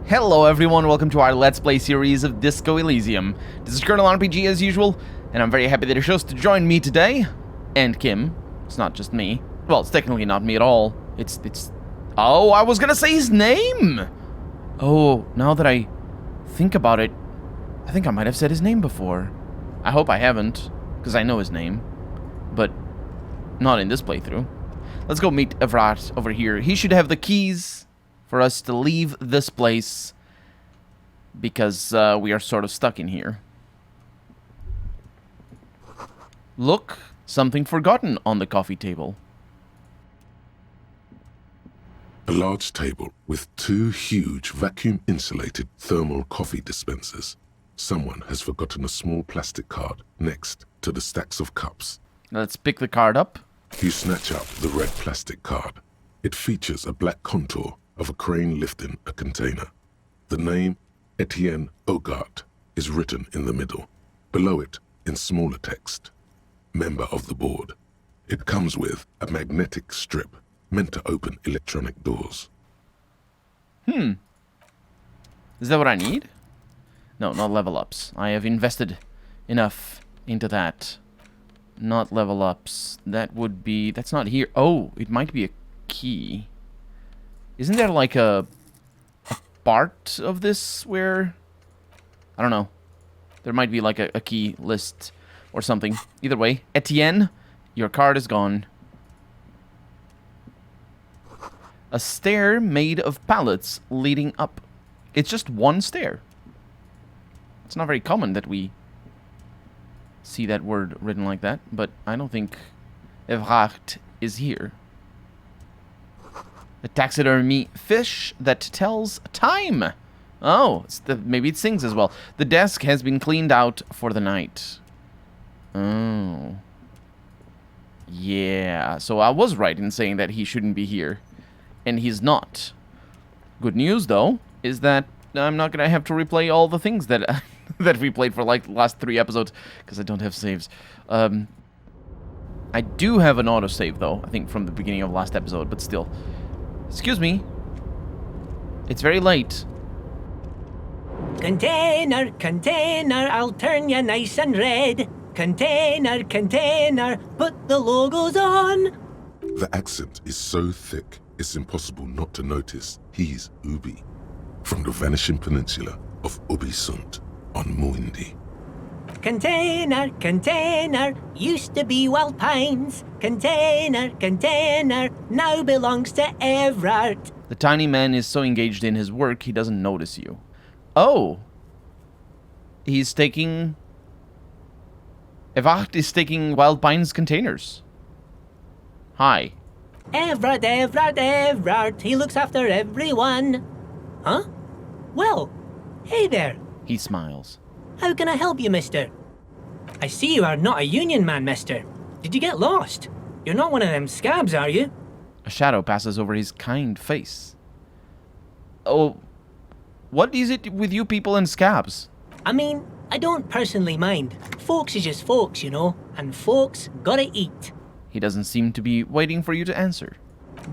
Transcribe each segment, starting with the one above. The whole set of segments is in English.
Hello everyone, welcome to our Let's Play series of Disco Elysium. This is Colonel RPG as usual, and I'm very happy that you chose to join me today. And Kim. It's not just me. Well, it's technically not me at all. It's... Oh, I was gonna say his name! Oh, now that I think about it, I think I might have said his name before. I hope I haven't, because I know his name. But not in this playthrough. Let's go meet Evrat over here. He should have the keys for us to leave this place, because we are sort of stuck in here. Look, something forgotten on the coffee table. A large table with two huge vacuum-insulated thermal coffee dispensers. Someone has forgotten a small plastic card next to the stacks of cups. Let's pick the card up. You snatch up the red plastic card. It features a black contour of a crane lifting a container. The name, Etienne Hogarth, is written in the middle. Below it, in smaller text, member of the board. It comes with a magnetic strip meant to open electronic doors. Is that what I need? No, not level ups. I have invested enough into that. Not level ups. That would be... That's not here. Oh, it might be a key. Isn't there like a part of this where... I don't know. There might be like a key list or something. Either way, Etienne, your card is gone. A stair made of pallets leading up. It's just one stair. It's not very common that we see that word written like that, but I don't think Evracht is here. A taxidermy fish that tells time. Oh, maybe it sings as well. The desk has been cleaned out for the night. Oh. Yeah, so I was right in saying that he shouldn't be here. And he's not. Good news, though, is that I'm not going to have to replay all the things that that we played for like the last 3 episodes, because I don't have saves. I do have an autosave, though, I think from the beginning of last episode, but still. Excuse me. It's very late. Container, container, I'll turn you nice and red. Container, container, put the logos on. The accent is so thick, it's impossible not to notice he's Ubi, from the vanishing peninsula of Ubisund on Muindi. Container, container, used to be Wild Pines. Container, container, now belongs to Everard. The tiny man is so engaged in his work, he doesn't notice you. Oh. He's taking... Evard is taking Wild Pines containers. Hi. Everard, Everard, Everard, he looks after everyone. Huh? Well, hey there. He smiles. How can I help you, mister? I see you are not a union man, mister. Did you get lost? You're not one of them scabs, are you? A shadow passes over his kind face. Oh, what is it with you people and scabs? I mean, I don't personally mind. Folks is just folks, you know, and folks gotta eat. He doesn't seem to be waiting for you to answer.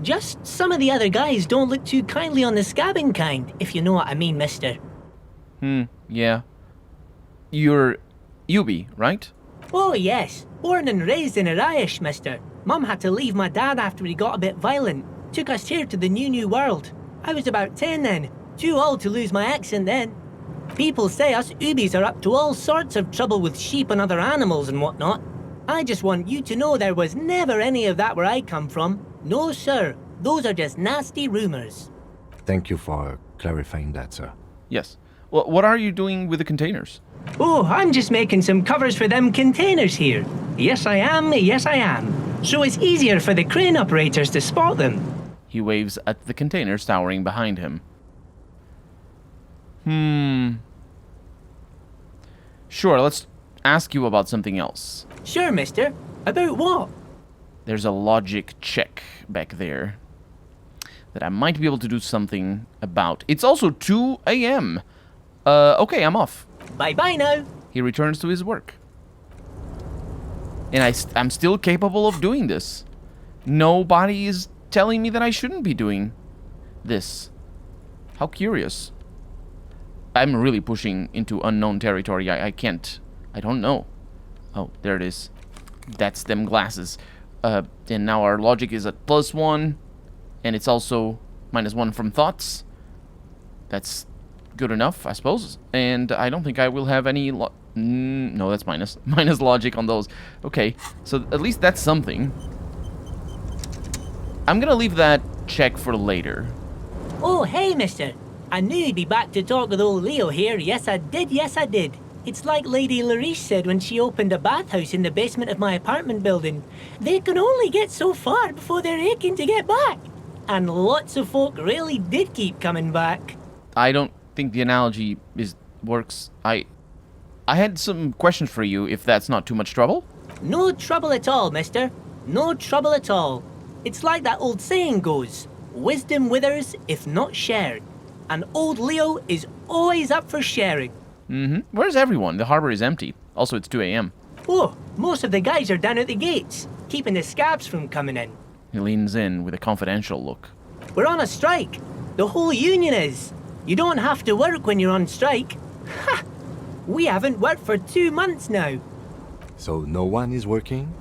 Just some of the other guys don't look too kindly on the scabbing kind, if you know what I mean, mister. Yeah. You're Ubi, right? Oh, yes. Born and raised in Arish, mister. Mum had to leave my dad after he got a bit violent. Took us here to the new world. I was about 10 then. Too old to lose my accent then. People say us Ubis are up to all sorts of trouble with sheep and other animals and whatnot. I just want you to know there was never any of that where I come from. No, sir. Those are just nasty rumors. Thank you for clarifying that, sir. Yes. Well, what are you doing with the containers? Oh, I'm just making some covers for them containers here. Yes, I am. Yes, I am. So it's easier for the crane operators to spot them. He waves at the containers towering behind him. Sure, let's ask you about something else. Sure, mister. About what? There's a logic check back there that I might be able to do something about. It's also 2 a.m. Okay, I'm off. Bye-bye now. He returns to his work. And I'm still capable of doing this. Nobody is telling me that I shouldn't be doing this. How curious. I'm really pushing into unknown territory. I can't... I don't know. Oh, there it is. That's them glasses. And now our logic is at +1. And it's also -1 from thoughts. That's good enough, I suppose. And I don't think I will have any... no, that's minus. Minus logic on those. Okay, so at least that's something. I'm gonna leave that check for later. Oh, hey, mister. I knew you'd be back to talk with old Leo here. Yes, I did. Yes, I did. It's like Lady Larice said when she opened a bathhouse in the basement of my apartment building. They can only get so far before they're aching to get back. And lots of folk really did keep coming back. I don't think the analogy works. I had some questions for you, if that's not too much trouble. No trouble at all, mister. No trouble at all. It's like that old saying goes, wisdom withers if not shared. And old Leo is always up for sharing. Where's everyone? The harbor is empty. Also, it's 2 a.m. Oh, most of the guys are down at the gates, keeping the scabs from coming in. He leans in with a confidential look. We're on a strike. The whole union is. You don't have to work when you're on strike. Ha! We haven't worked for 2 months now. So no one is working?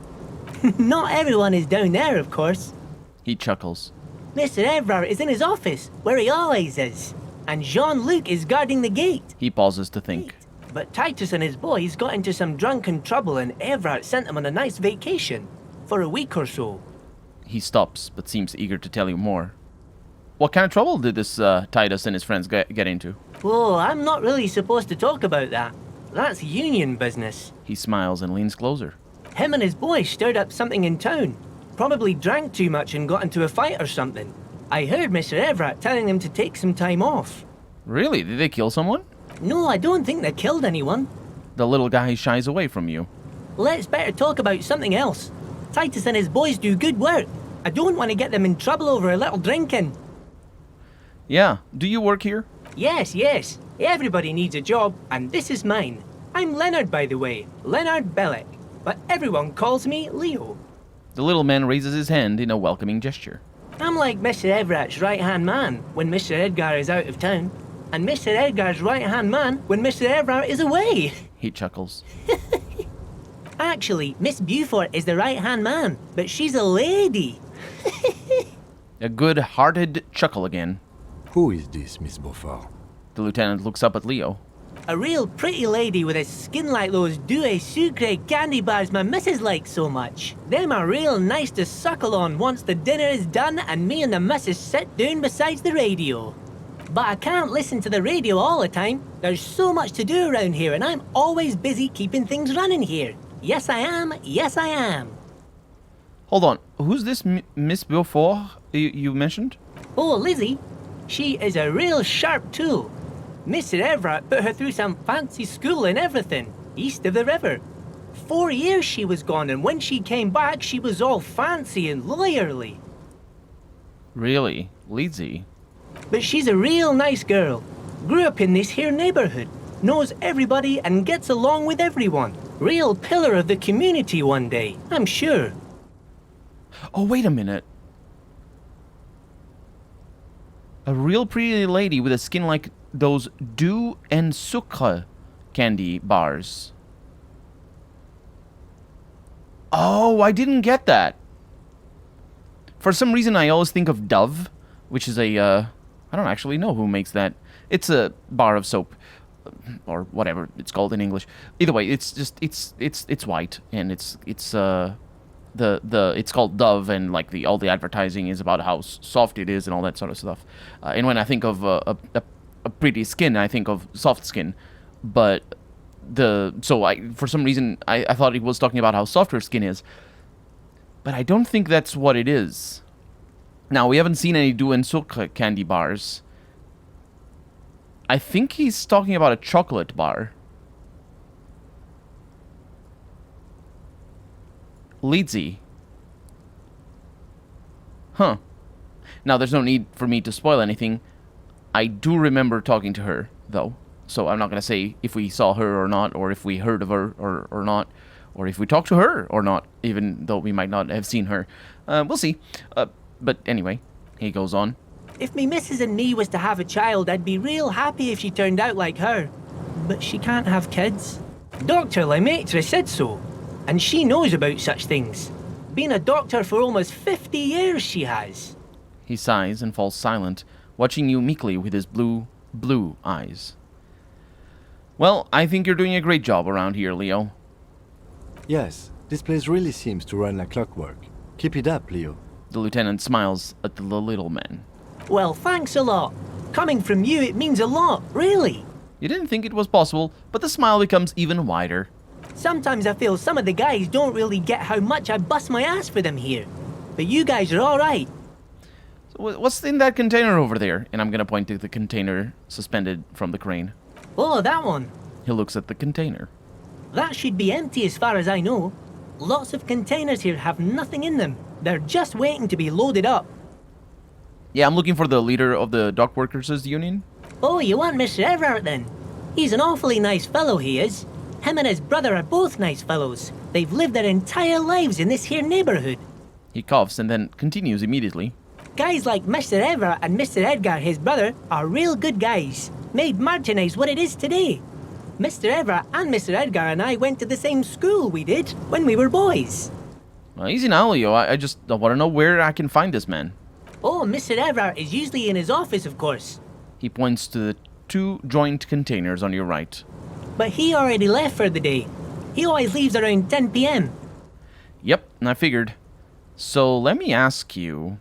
Not everyone is down there, of course. He chuckles. Mr. Evrard is in his office, where he always is. And Jean-Luc is guarding the gate. He pauses to think. But Titus and his boys got into some drunken trouble and Evrard sent them on a nice vacation. For a week or so. He stops, but seems eager to tell you more. What kind of trouble did this Titus and his friends get into? Oh, I'm not really supposed to talk about that. That's union business. He smiles and leans closer. Him and his boys stirred up something in town. Probably drank too much and got into a fight or something. I heard Mr. Everett telling them to take some time off. Really? Did they kill someone? No, I don't think they killed anyone. The little guy shies away from you. Let's better talk about something else. Titus and his boys do good work. I don't want to get them in trouble over a little drinking. Yeah. Do you work here? Yes, yes. Everybody needs a job, and this is mine. I'm Leonard, by the way. Leonard Bellick. But everyone calls me Leo. The little man raises his hand in a welcoming gesture. I'm like Mr. Everett's right-hand man when Mr. Edgar is out of town. And Mr. Edgar's right-hand man when Mr. Everett is away. He chuckles. Actually, Miss Beaufort is the right-hand man, but she's a lady. A good-hearted chuckle again. Who is this, Miss Beaufort? The lieutenant looks up at Leo. A real pretty lady with a skin like those Douai Sucre candy bars my missus likes so much. Them are real nice to suckle on once the dinner is done and me and the missus sit down beside the radio. But I can't listen to the radio all the time. There's so much to do around here and I'm always busy keeping things running here. Yes, I am. Yes, I am. Hold on. Who's this Miss Beaufort you mentioned? Oh, Lizzie. She is a real sharp tool. Mr. Everett put her through some fancy school and everything, east of the river. 4 years she was gone, and when she came back, she was all fancy and lawyerly. Really? Lizzie? But she's a real nice girl. Grew up in this here neighborhood. Knows everybody and gets along with everyone. Real pillar of the community one day, I'm sure. Oh, wait a minute. A real pretty lady with a skin like those Doux and Sucre candy bars. Oh, I didn't get that. For some reason, I always think of Dove, which is a, I don't actually know who makes that. It's a bar of soap, or whatever it's called in English. Either way, it's just, it's white, and it's called Dove, and like all the advertising is about how soft it is and all that sort of stuff. And when I think of a pretty skin, I think of soft skin. But for some reason I thought he was talking about how soft her skin is. But I don't think that's what it is. Now, we haven't seen any Doux and Sucre candy bars. I think he's talking about a chocolate bar. Lizzie. Huh. Now, there's no need for me to spoil anything. I do remember talking to her, though. So I'm not going to say if we saw her or not, or if we heard of her or not, or if we talked to her or not, even though we might not have seen her. We'll see. But anyway, he goes on. If me missus and me was to have a child, I'd be real happy if she turned out like her. But she can't have kids. Dr. Lemaitre said so, and she knows about such things. Been a doctor for almost 50 years, she has. He sighs and falls silent, watching you meekly with his blue eyes. Well, I think you're doing a great job around here, Leo. Yes, this place really seems to run like clockwork. Keep it up, Leo. The lieutenant smiles at the little man. Well, thanks a lot. Coming from you, it means a lot, really. You didn't think it was possible, but the smile becomes even wider. Sometimes I feel some of the guys don't really get how much I bust my ass for them here. But you guys are alright. So what's in that container over there? And I'm gonna point to the container suspended from the crane. Oh, that one. He looks at the container. That should be empty as far as I know. Lots of containers here have nothing in them. They're just waiting to be loaded up. Yeah, I'm looking for the leader of the dock workers' union. Oh, you want Mr. Everard then? He's an awfully nice fellow, he is. Him and his brother are both nice fellows. They've lived their entire lives in this here neighborhood. He coughs and then continues immediately. Guys like Mr. Everard and Mr. Edgar, his brother, are real good guys. Made Martinez what it is today. Mr. Everard and Mr. Edgar and I went to the same school we did when we were boys. Well, easy now, Leo. I just want to know where I can find this man. Oh, Mr. Everard is usually in his office, of course. He points to the 2 joint containers on your right. But he already left for the day. He always leaves around 10 p.m. Yep, I figured. So let me ask you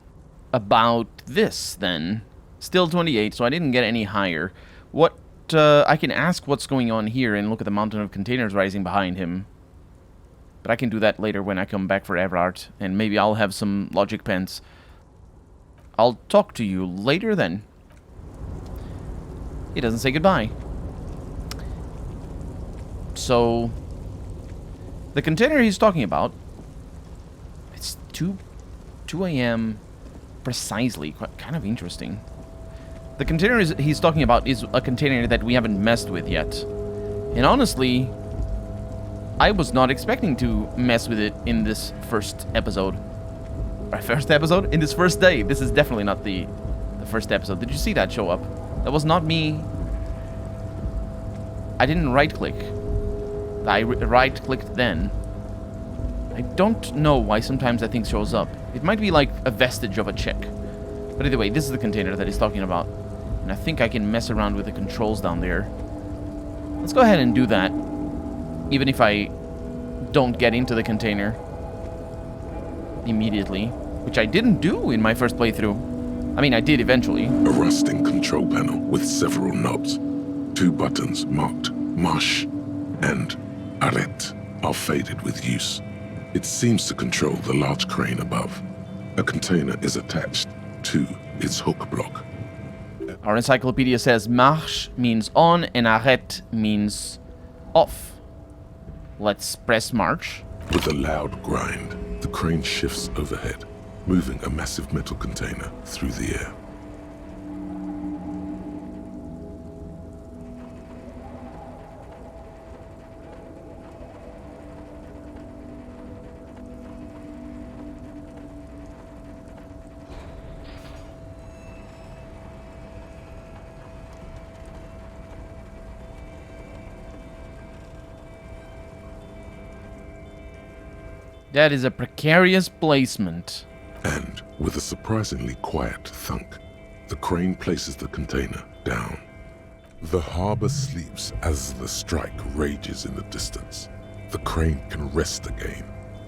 about this then. Still 28, so I didn't get any higher. What, I can ask what's going on here and look at the mountain of containers rising behind him. But I can do that later when I come back for Everard, and maybe I'll have some logic pens. I'll talk to you later then. He doesn't say goodbye. So, the container he's talking about, it's 2 a.m. precisely. Kind of interesting. The container he's talking about is a container that we haven't messed with yet. And honestly, I was not expecting to mess with it in this first episode. Our first episode? In this first day. This is definitely not the first episode. Did you see that show up? That was not me. I didn't right-click. I right-clicked then. I don't know why sometimes that thing shows up. It might be like a vestige of a check. But either way, this is the container that he's talking about. And I think I can mess around with the controls down there. Let's go ahead and do that. Even if I don't get into the container immediately. Which I didn't do in my first playthrough. I mean, I did eventually. A rusting control panel with several knobs. 2 buttons marked Marche and Arrête are faded with use. It seems to control the large crane above. A container is attached to its hook block. Our encyclopedia says Marche means on and Arrête means off. Let's press March. With a loud grind, the crane shifts overhead, moving a massive metal container through the air. That is a precarious placement. And with a surprisingly quiet thunk, the crane places the container down. The harbor sleeps as the strike rages in the distance. The crane can rest again,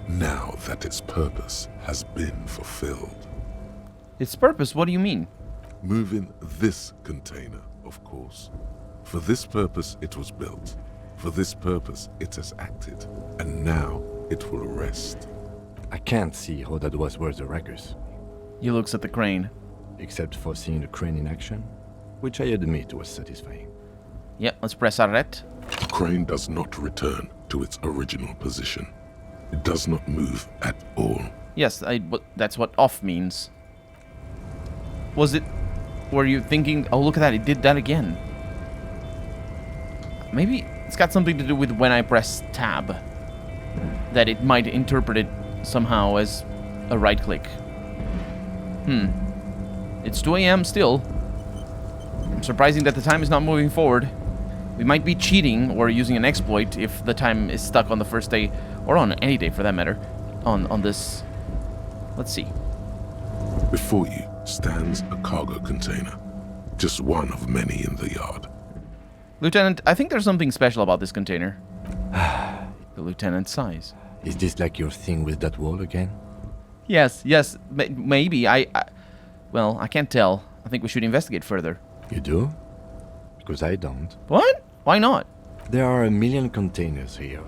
now that its purpose has been fulfilled. Its purpose, what do you mean? Moving this container, of course. For this purpose it was built. For this purpose it has acted. And now it will rest. I can't see how that was worth the wreckers. He looks at the crane. Except for seeing the crane in action, which I admit was satisfying. Yep, let's press Arrête. The crane does not return to its original position. It does not move at all. Yes, that's what off means. Was it... Were you thinking, oh look at that, it did that again. Maybe it's got something to do with when I press tab. That it might interpret it somehow as a right click. It's 2 a.m. still. Surprising that the time is not moving forward. We might be cheating or using an exploit if the time is stuck on the first day, or on any day for that matter, on this. Let's see. Before you stands a cargo container, just one of many in the yard. Lieutenant, I think there's something special about this container. The lieutenant sighs. Is this like your thing with that wall again? Yes, maybe. Well, I can't tell. I think we should investigate further. You do? Because I don't. What? Why not? There are a million containers here.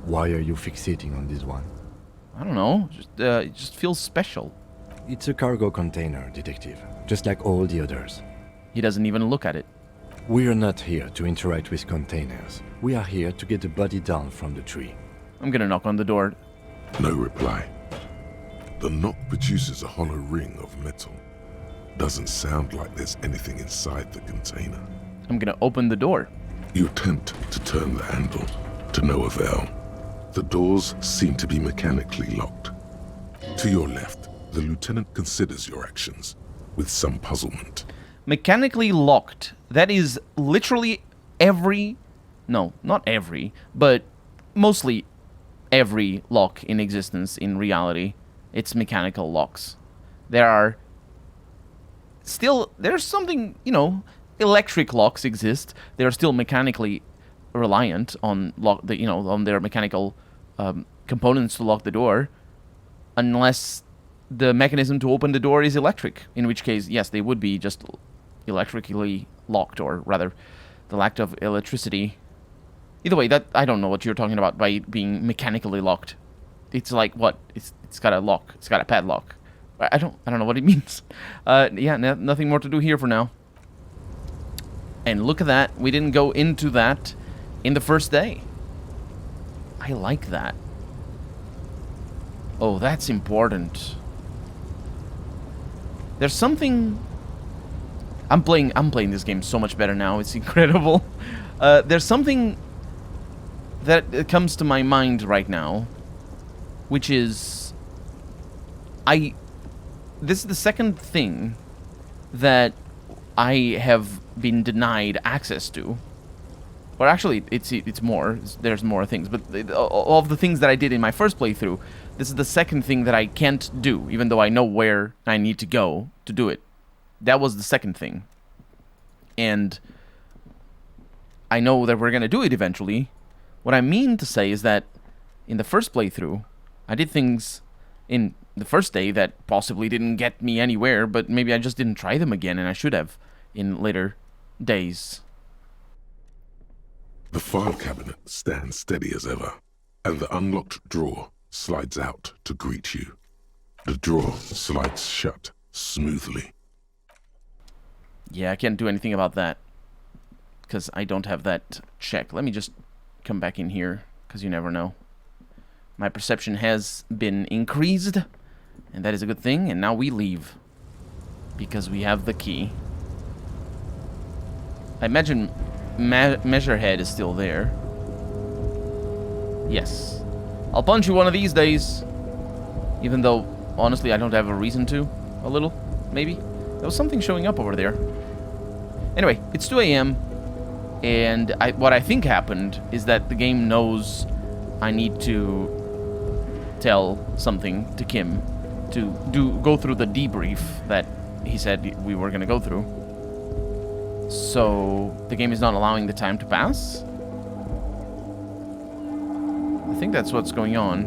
Why are you fixating on this one? I don't know. It just feels special. It's a cargo container, detective. Just like all the others. He doesn't even look at it. We're not here to interact with containers. We are here to get the body down from the tree. I'm gonna knock on the door. No reply. The knock produces a hollow ring of metal. Doesn't sound like there's anything inside the container. I'm gonna open the door. You attempt to turn the handle, to no avail. The doors seem to be mechanically locked. To your left, the lieutenant considers your actions with some puzzlement. Mechanically locked. That is literally every... No, not every, but mostly every lock in existence in reality. It's mechanical locks. There's something, electric locks exist. They're still mechanically reliant on on their mechanical components to lock the door, unless the mechanism to open the door is electric, in which case, yes, they would be just electrically locked, or rather, the lack of electricity. Either way, that I don't know what you're talking about by being mechanically locked. It's like what? It's got a lock. It's got a padlock. I don't know what it means. Nothing more to do here for now. And look at that. We didn't go into that in the first day. I like that. Oh, that's important. There's something... I'm playing this game so much better now. It's incredible. There's something that comes to my mind right now, which is... This is the second thing that I have been denied access to. Or actually, it's more. There's more things. But all of the things that I did in my first playthrough, this is the second thing that I can't do, even though I know where I need to go to do it. That was the second thing. And I know that we're going to do it eventually. What I mean to say is that in the first playthrough, I did things in the first day that possibly didn't get me anywhere, but maybe I just didn't try them again, and I should have in later days. The file cabinet stands steady as ever, and the unlocked drawer slides out to greet you. The drawer slides shut smoothly. Yeah, I can't do anything about that, because I don't have that check. Let me just come back in here, because you never know. My perception has been increased, and that is a good thing, and now we leave, because we have the key. I imagine Measurehead is still there. Yes. I'll punch you one of these days, even though, honestly, I don't have a reason to. A little, maybe. There was something showing up over there. Anyway, it's 2 a.m., and what I think happened is that the game knows I need to tell something to Kim to go through the debrief that he said we were going to go through. So the game is not allowing the time to pass. I think that's what's going on.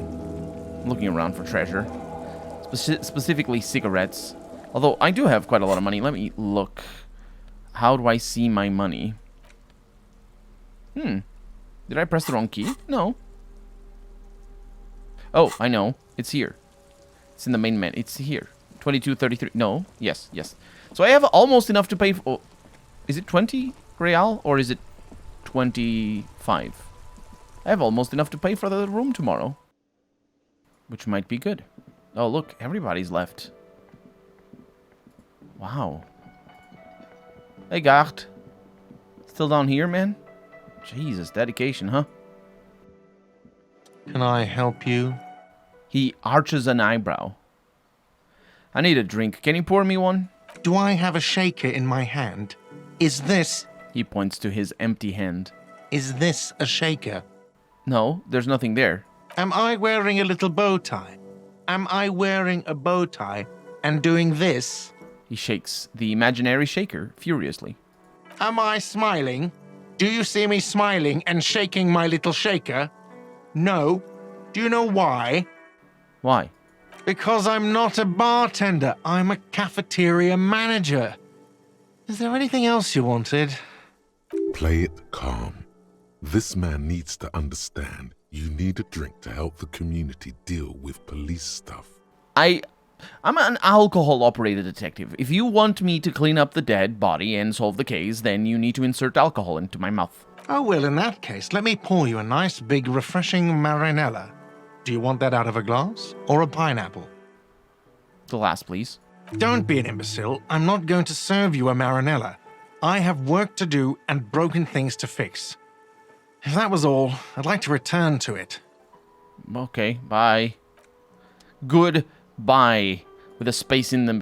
I'm looking around for treasure, specifically cigarettes. Although I do have quite a lot of money. Let me look. How do I see my money? Did I press the wrong key? No. Oh, I know. It's here. It's in the main menu. It's here. 22.33. No. Yes. So I have almost enough to pay for... Oh, is it 20 real or is it 25? I have almost enough to pay for the room tomorrow, which might be good. Oh, look. Everybody's left. Wow. Hey, Gart. Still down here, man? Jesus, dedication, huh? Can I help you? He arches an eyebrow. I need a drink. Can you pour me one? Do I have a shaker in my hand? Is this He points to his empty hand. a shaker? No, there's nothing there. Am I wearing a little bow tie? Am I wearing a bow tie and doing this? He shakes the imaginary shaker furiously. Am I smiling? Do you see me smiling and shaking my little shaker? No. Do you know why? Why? Because I'm not a bartender. I'm a cafeteria manager. Is there anything else you wanted? Play it calm. This man needs to understand you need a drink to help the community deal with police stuff. I'm an alcohol-operated detective. If you want me to clean up the dead body and solve the case, then you need to insert alcohol into my mouth. Oh, well, in that case, let me pour you a nice, big, refreshing marinella. Do you want that out of a glass or a pineapple? The last, please. Don't be an imbecile. I'm not going to serve you a marinella. I have work to do and broken things to fix. If that was all, I'd like to return to it. Okay, bye. Goodbye. With a space in the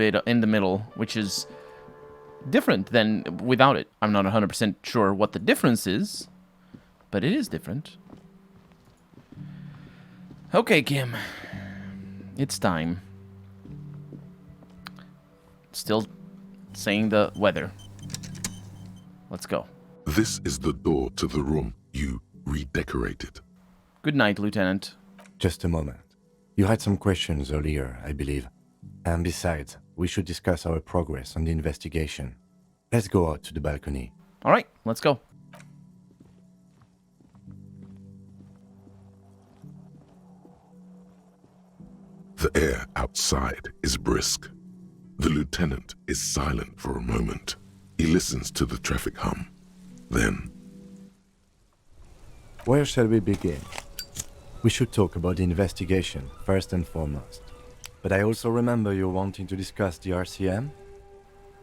middle, which is different than without it. I'm not 100% sure what the difference is, but it is different. Okay, Kim. It's time. Still saying the weather. Let's go. This is the door to the room you redecorated. Good night, Lieutenant. Just a moment. You had some questions earlier, I believe. And besides, we should discuss our progress on the investigation. Let's go out to the balcony. All right, let's go. The air outside is brisk. The lieutenant is silent for a moment. He listens to the traffic hum. Then, Where shall we begin? We should talk about the investigation, first and foremost. But I also remember you wanting to discuss the RCM?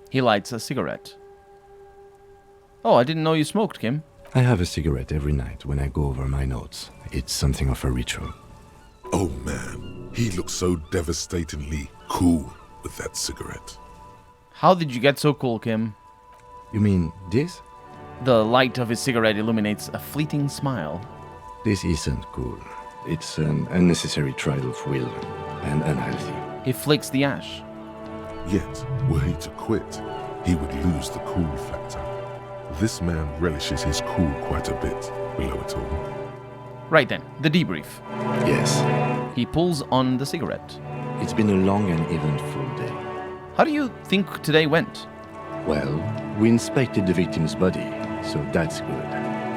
He lights a cigarette. Oh, I didn't know you smoked, Kim. I have a cigarette every night when I go over my notes. It's something of a ritual. oh man, he looks so devastatingly cool with that cigarette. How did you get so cool, Kim? You mean this? The light of his cigarette illuminates a fleeting smile. This isn't cool. It's an unnecessary trial of will and unhealthy. He flicks the ash. Yet, were he to quit, he would lose the cool factor. This man relishes his cool quite a bit below it all. Right then, the debrief. Yes, He pulls on the cigarette. it's been a long and eventful day. How do you think today went? Well, we inspected the victim's body, so that's good.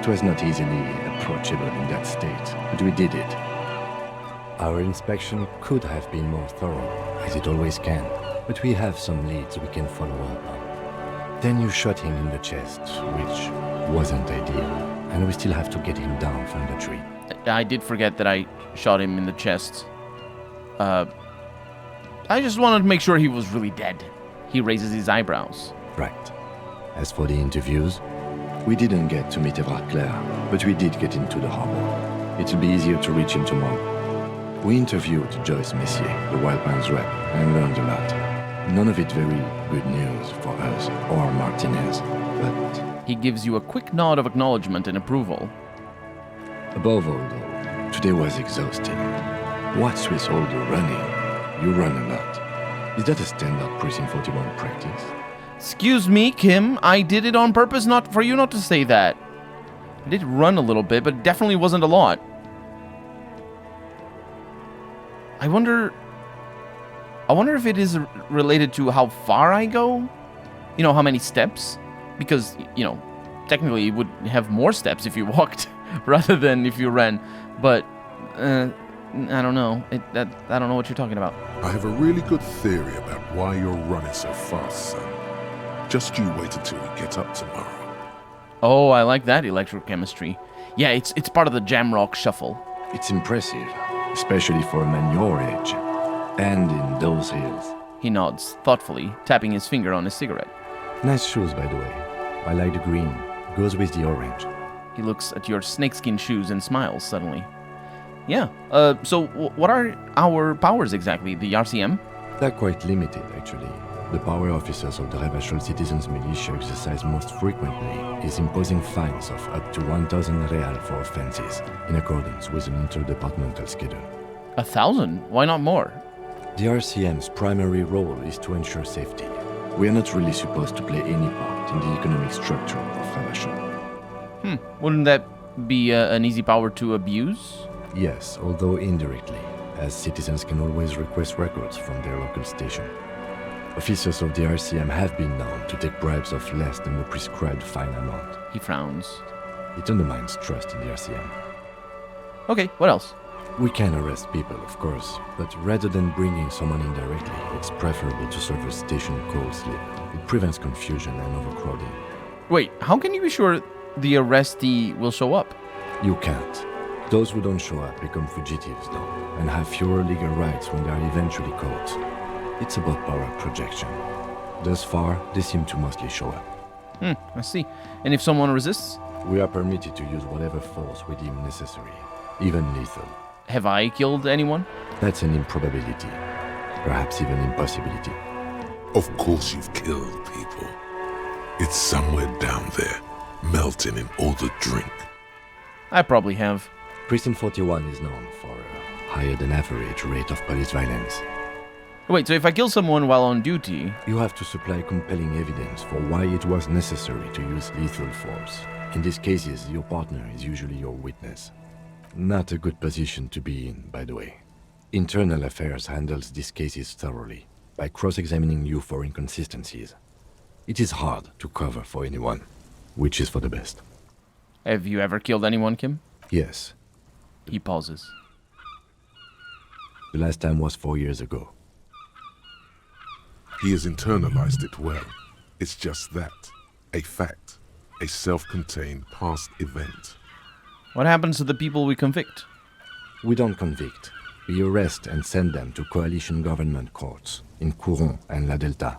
It was not easily approachable in that state, but we did it. Our inspection could have been more thorough, as it always can, but we have some leads we can follow up on. Then you shot him in the chest, which wasn't ideal, and we still have to get him down from the tree. I did forget that I shot him in the chest. I just wanted to make sure he was really dead. He raises his eyebrows. Right. As for the interviews, we didn't get to meet Everard Clare, but we did get into the harbor. It'll be easier to reach him tomorrow. We interviewed Joyce Messier, the Wild Pines rep, and learned a lot. None of it very good news for us or Martinez, but He gives you a quick nod of acknowledgement and approval. above all, though, today was exhausting. What's with all the running? You run a lot. Is that a standard Precinct 41 practice? Excuse me, Kim. I did it on purpose not for you not to say that. I did run a little bit, but it definitely wasn't a lot. I wonder if it is related to how far I go? You know, how many steps? Because, you know, technically you would have more steps if you walked rather than if you ran. But, I don't know. I don't know what you're talking about. I have a really good theory about why you're running so fast, son. Just you wait until we get up tomorrow. Oh, I like that electrochemistry. Yeah, it's part of the Jamrock Shuffle. It's impressive, especially for a man your age. And in those hills. He nods, thoughtfully, tapping his finger on his cigarette. Nice shoes, by the way. I like the green. Goes with the orange. He looks at your snakeskin shoes and smiles suddenly. Yeah, so what are our powers exactly? The RCM? They're quite limited, actually. The power officers of the Revachol Citizens Militia exercise most frequently is imposing fines of up to 1,000 real for offenses, in accordance with an interdepartmental schedule. 1,000? Why not more? The RCM's primary role is to ensure safety. We are not really supposed to play any part in the economic structure of Revachol. Wouldn't that be an easy power to abuse? Yes, although indirectly, as citizens can always request records from their local station. Officers of the RCM have been known to take bribes of less than the prescribed fine amount. He frowns. It undermines trust in the RCM. Okay, what else? We can arrest people, of course, but rather than bringing someone in directly, it's preferable to serve a station call slip. It prevents confusion and overcrowding. Wait, how can you be sure the arrestee will show up? You can't. Those who don't show up become fugitives now, and have fewer legal rights when they are eventually caught. It's about power projection. Thus far, they seem to mostly show up. I see. And if someone resists? We are permitted to use whatever force we deem necessary, even lethal. Have I killed anyone? That's an improbability, perhaps even impossibility. Of course you've killed people. It's somewhere down there, melting in all the drink. I probably have. Precinct 41 is known for a higher than average rate of police violence. Wait, so if I kill someone while on duty... You have to supply compelling evidence for why it was necessary to use lethal force. In these cases, your partner is usually your witness. Not a good position to be in, by the way. Internal Affairs handles these cases thoroughly, by cross-examining you for inconsistencies. It is hard to cover for anyone, which is for the best. Have you ever killed anyone, Kim? Yes, He pauses. the last time was 4 years ago. He has internalized it well. It's just that. A fact. A self-contained past event. What happens to the people we convict? We don't convict. We arrest and send them to coalition government courts in Couron and La Delta.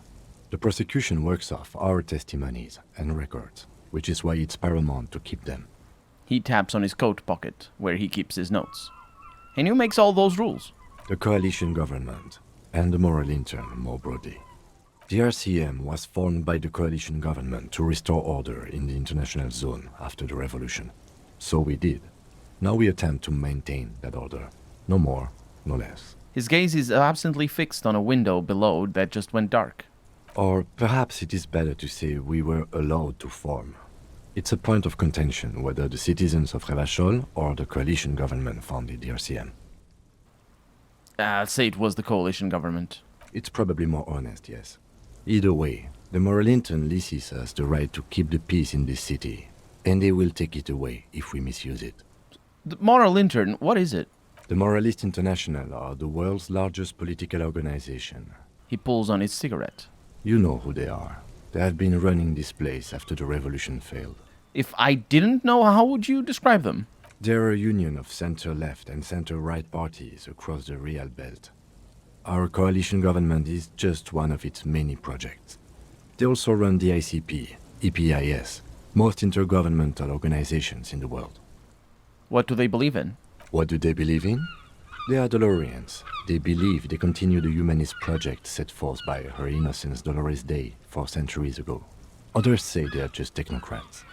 The prosecution works off our testimonies and records, which is why it's paramount to keep them. He taps on his coat pocket, where he keeps his notes. And who makes all those rules? The coalition government, and the moral intern more broadly. The RCM was formed by the coalition government to restore order in the international zone after the revolution. So we did. Now we attempt to maintain that order. No more, no less. His gaze is absently fixed on a window below that just went dark. Or perhaps it is better to say we were allowed to form. It's a point of contention whether the citizens of Revachol or the coalition government founded the RCM. I'll say it was the coalition government. It's probably more honest, yes. Either way, the moral intern leases us the right to keep the peace in this city, and they will take it away if we misuse it. The moral intern, what is it? The Moralist International are the world's largest political organization. He pulls on his cigarette. You know who they are. They have been running this place after the revolution failed. If I didn't know, how would you describe them? They're a union of center-left and center-right parties across the Real Belt. Our coalition government is just one of its many projects. They also run the ICP, EPIS, most intergovernmental organizations in the world. What do they believe in? What do they believe in? They are Dolorians. They believe they continue the humanist project set forth by Her Innocence Dolores Day 4 centuries ago. Others say they are just technocrats.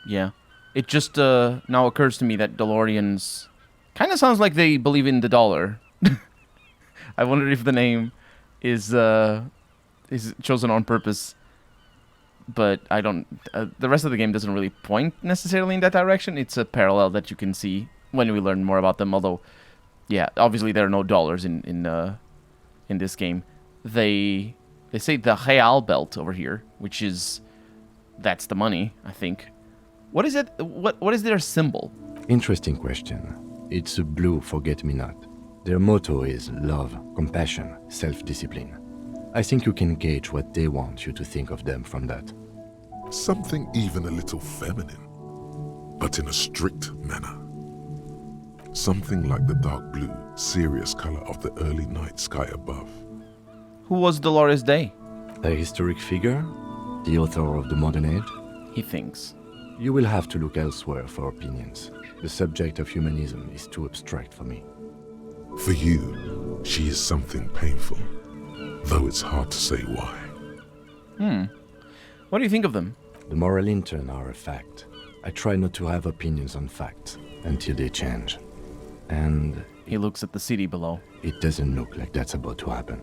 Yeah. It just now occurs to me that DeLoreans kind of sounds like they believe in the dollar. I wonder if the name is chosen on purpose. But I don't... the rest of the game doesn't really point necessarily in that direction. It's a parallel that you can see when we learn more about them. Although, yeah, obviously there are no dollars in this game. They say the Real Belt over here, which is... that's the money, I think. What is it? What is their symbol? Interesting question. It's a blue forget-me-not. Their motto is love, compassion, self-discipline. I think you can gauge what they want you to think of them from that. Something even a little feminine, but in a strict manner. Something like the dark blue, serious color of the early night sky above. Who was Dolores Day? A historic figure? The author of the modern age? He thinks. You will have to look elsewhere for opinions. The subject of humanism is too abstract for me. For you, she is something painful. though it's hard to say why. What do you think of them? The moral intern are a fact. I try not to have opinions on facts until they change. And He looks at the city below. it doesn't look like that's about to happen.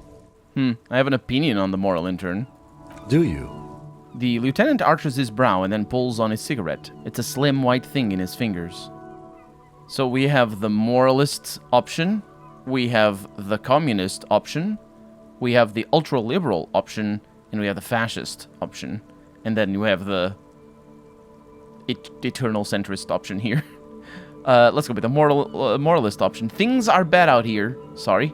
I have an opinion on the moral intern. Do you? The lieutenant arches his brow and then pulls on his cigarette. It's a slim white thing in his fingers. So we have the moralist option, we have the communist option, we have the ultra-liberal option, and we have the fascist option. And then you have the eternal centrist option here. Let's go with the moralist option. Things are bad out here. Sorry.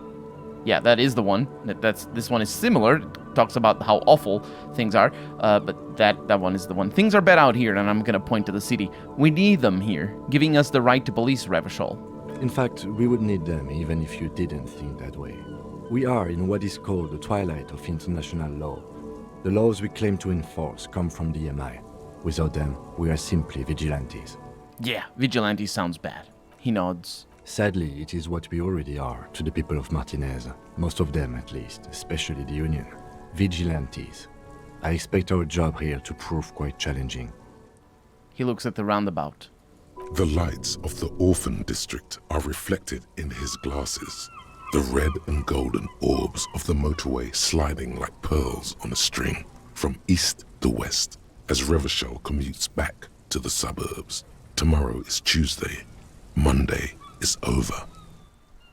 Yeah, that is the one. This one is similar. It talks about how awful things are. But that one is the one. Things are bad out here, and I'm gonna point to the city. We need them here, giving us the right to police Revachol. In fact, we would need them even if you didn't think that way. We are in what is called the twilight of international law. The laws we claim to enforce come from the MI. Without them, we are simply vigilantes. Yeah, vigilante sounds bad. He nods. Sadly, it is what we already are to the people of Martinez. Most of them, at least, especially the Union. Vigilantes. I expect our job here to prove quite challenging. He looks at the roundabout. The lights of the orphan district are reflected in his glasses. The red and golden orbs of the motorway sliding like pearls on a string from east to west as Revachol commutes back to the suburbs. Tomorrow is Tuesday. Monday is over.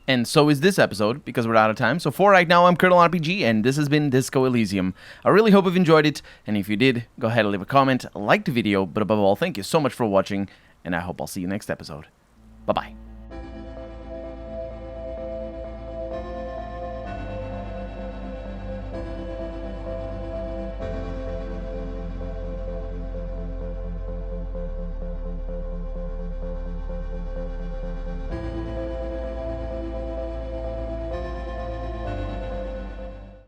And so is this episode, because we're out of time. So for right now, I'm Colonel RPG, and this has been Disco Elysium. I really hope you've enjoyed it, and if you did, go ahead and leave a comment, like the video, but above all, thank you so much for watching, and I hope I'll see you next episode. Bye-bye.